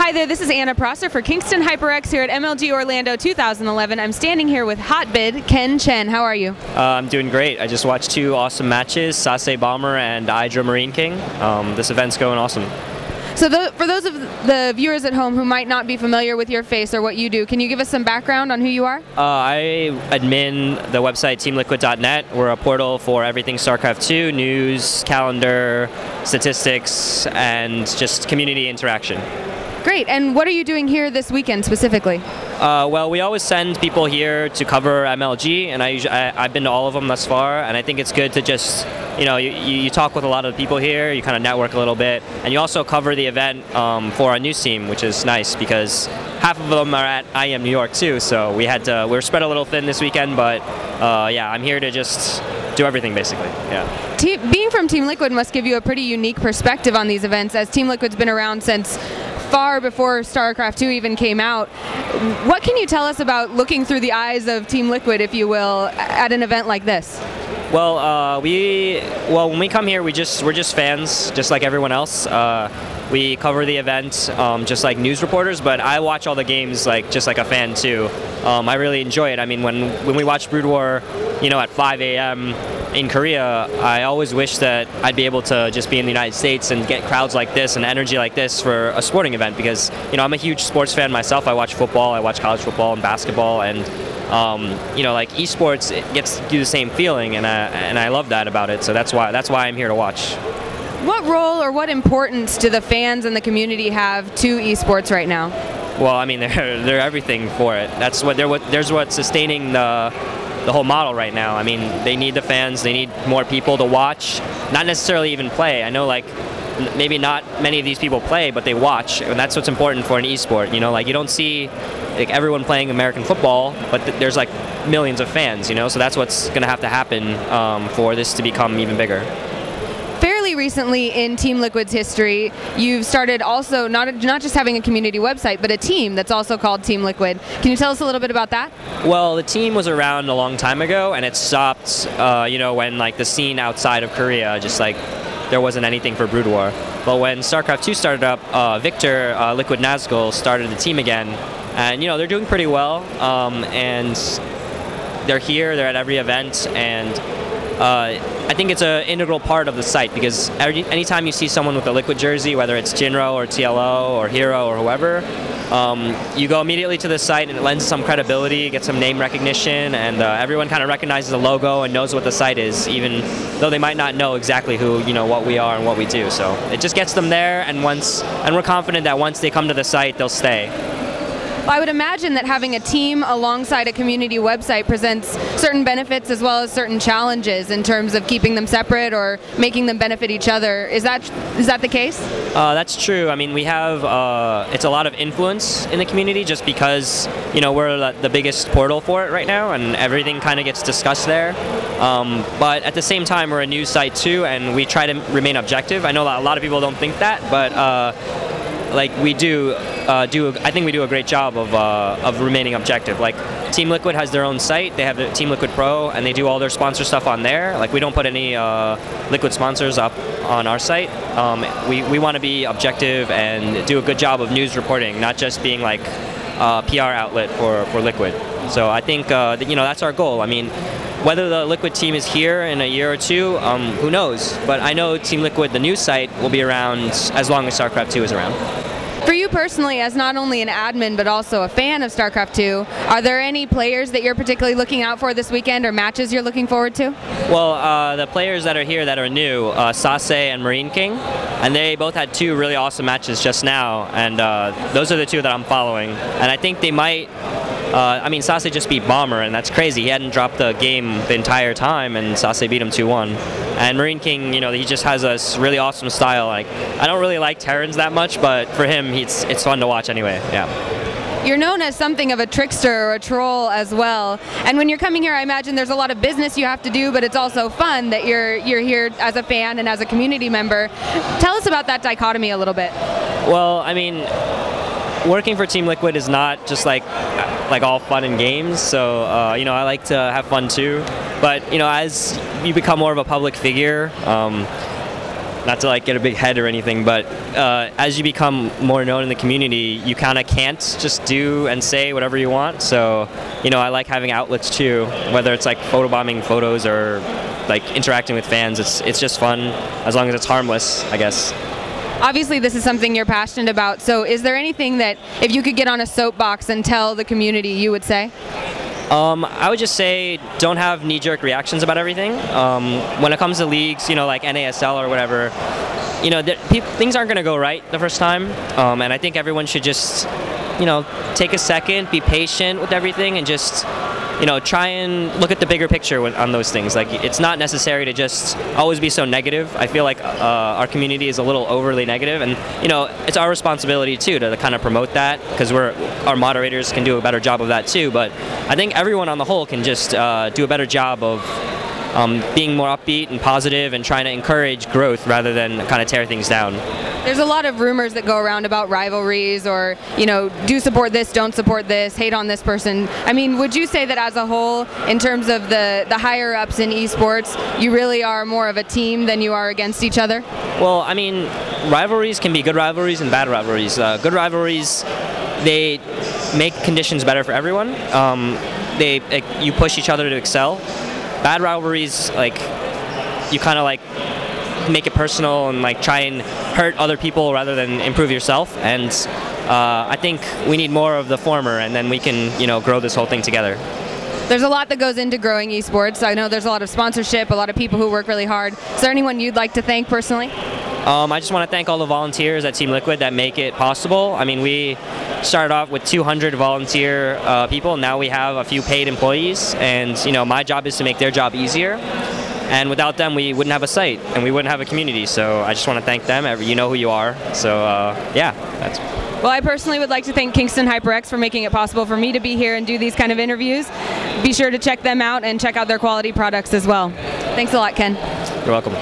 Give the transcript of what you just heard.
Hi there, this is Anna Prosser for Kingston HyperX here at MLG Orlando 2011. I'm standing here with HotBid, Ken Chen. How are you? I'm doing great. I just watched two awesome matches, Sase Bomber and Hydra Marine King. This event's going awesome. So for those of the viewers at home who might not be familiar with your face or what you do, can you give us some background on who you are? I admin the website teamliquid.net. We're a portal for everything StarCraft 2, news, calendar, statistics, and just community interaction. Great, and what are you doing here this weekend specifically? Well, we always send people here to cover MLG, and I've been to all of them thus far, and I think it's good to just, you talk with a lot of people here, you kind of network a little bit, and you also cover the event for our news team, which is nice because half of them are at IEM New York too, so we were spread a little thin this weekend, but yeah, I'm here to just do everything basically. Yeah. Being from Team Liquid must give you a pretty unique perspective on these events, as Team Liquid's been around since far before StarCraft 2 even came out. What can you tell us about looking through the eyes of Team Liquid, if you will, at an event like this? Well, when we come here, we're just fans, just like everyone else. We cover the event just like news reporters, but I watch all the games just like a fan too. I really enjoy it. I mean, when we watch Brood War, at 5 a.m. in Korea, I always wish that I'd be able to just be in the United States and get crowds like this and energy like this for a sporting event, because I'm a huge sports fan myself. I watch football, I watch college football and basketball, and like esports, it gets to do the same feeling, and I love that about it. So that's why I'm here to watch. What role or what importance do the fans and the community have to esports right now? Well, I mean, they're everything for it. There's what's sustaining the whole model right now. I mean, they need the fans, they need more people to watch, not necessarily even play. I know maybe not many of these people play, but they watch, and that's what's important for an esport. You don't see everyone playing American football, but there's millions of fans, so that's what's going to have to happen for this to become even bigger. Fairly recently in Team Liquid's history, you've started also not just having a community website, but a team that's also called Team Liquid. Can you tell us a little bit about that? Well, the team was around a long time ago, and it stopped, when the scene outside of Korea, just there wasn't anything for Brood War. But when StarCraft 2 started up, Victor, Liquid Nazgul, started the team again, and they're doing pretty well, and they're here, they're at every event, and I think it's an integral part of the site, because anytime you see someone with a Liquid jersey, whether it's Jinro or TLO or Hero or whoever, you go immediately to the site, and it lends some credibility, gets some name recognition, and everyone kind of recognizes the logo and knows what the site is, even though they might not know exactly what we are and what we do. So it just gets them there, and we're confident that once they come to the site, they'll stay. Well, I would imagine that having a team alongside a community website presents certain benefits as well as certain challenges in terms of keeping them separate or making them benefit each other. Is that the case? That's true. I mean, we have it's a lot of influence in the community, just because we're the biggest portal for it right now, and everything kind of gets discussed there. But at the same time, we're a news site too, and we try to remain objective. I know a lot of people don't think that, but I think we do a great job of remaining objective. Team Liquid has their own site. They have the Team Liquid Pro, and they do all their sponsor stuff on there. We don't put any Liquid sponsors up on our site. We want to be objective and do a good job of news reporting, not just being a PR outlet for Liquid. So I think that's our goal. I mean, whether the Liquid team is here in a year or two, who knows? But I know Team Liquid, the news site, will be around as long as StarCraft 2 is around. For you personally, as not only an admin but also a fan of StarCraft 2, are there any players that you're particularly looking out for this weekend, or matches you're looking forward to? Well, the players that are here that are new, Sase and Marine King, and they both had two really awesome matches just now, and those are the two that I'm following. And I think they might, Sase just beat Bomber, and that's crazy. He hadn't dropped the game the entire time, and Sase beat him 2-1. And Marine King, he just has a really awesome style. I don't really like Terrans that much, but for him, it's fun to watch anyway. Yeah. You're known as something of a trickster or a troll as well. And when you're coming here, I imagine there's a lot of business you have to do, but it's also fun that you're here as a fan and as a community member. Tell us about that dichotomy a little bit. Well, I mean, working for Team Liquid is not just all fun and games, so I like to have fun too. But as you become more of a public figure, not to like get a big head or anything, but as you become more known in the community, you kind of can't just do and say whatever you want. So, you know, I like having outlets too, whether it's like photobombing photos or like interacting with fans. It's just fun as long as it's harmless, I guess. Obviously, this is something you're passionate about. So, is there anything that, if you could get on a soapbox and tell the community, you would say? I would just say don't have knee-jerk reactions about everything. When it comes to leagues, you know, like NASL or whatever, you know, things aren't going to go right the first time, and I think everyone should just, you know, take a second, be patient with everything, and just, you know, try and look at the bigger picture on those things. Like, it's not necessary to just always be so negative. I feel like our community is a little overly negative, and, you know, it's our responsibility too to kind of promote that, because our moderators can do a better job of that too. But I think everyone on the whole can just do a better job of being more upbeat and positive and trying to encourage growth rather than kind of tear things down. There's a lot of rumors that go around about rivalries, or, you know, do support this, don't support this, hate on this person. I mean, would you say that as a whole, in terms of the higher ups in esports, you really are more of a team than you are against each other? Well, I mean, rivalries can be good rivalries and bad rivalries. Good rivalries, they make conditions better for everyone. You push each other to excel. Bad rivalries, like, you kind of like make it personal and like try and hurt other people rather than improve yourself. And I think we need more of the former, and then we can, you know, grow this whole thing together. There's a lot that goes into growing esports. I know there's a lot of sponsorship, a lot of people who work really hard. Is there anyone you'd like to thank personally? I just want to thank all the volunteers at Team Liquid that make it possible. I mean, we started off with 200 volunteer people. Now we have a few paid employees, and, you know, my job is to make their job easier. And without them, we wouldn't have a site, and we wouldn't have a community. So I just want to thank them. You know who you are. So yeah, that's. Well, I personally would like to thank Kingston HyperX for making it possible for me to be here and do these kind of interviews. Be sure to check them out and check out their quality products as well. Thanks a lot, Ken. You're welcome.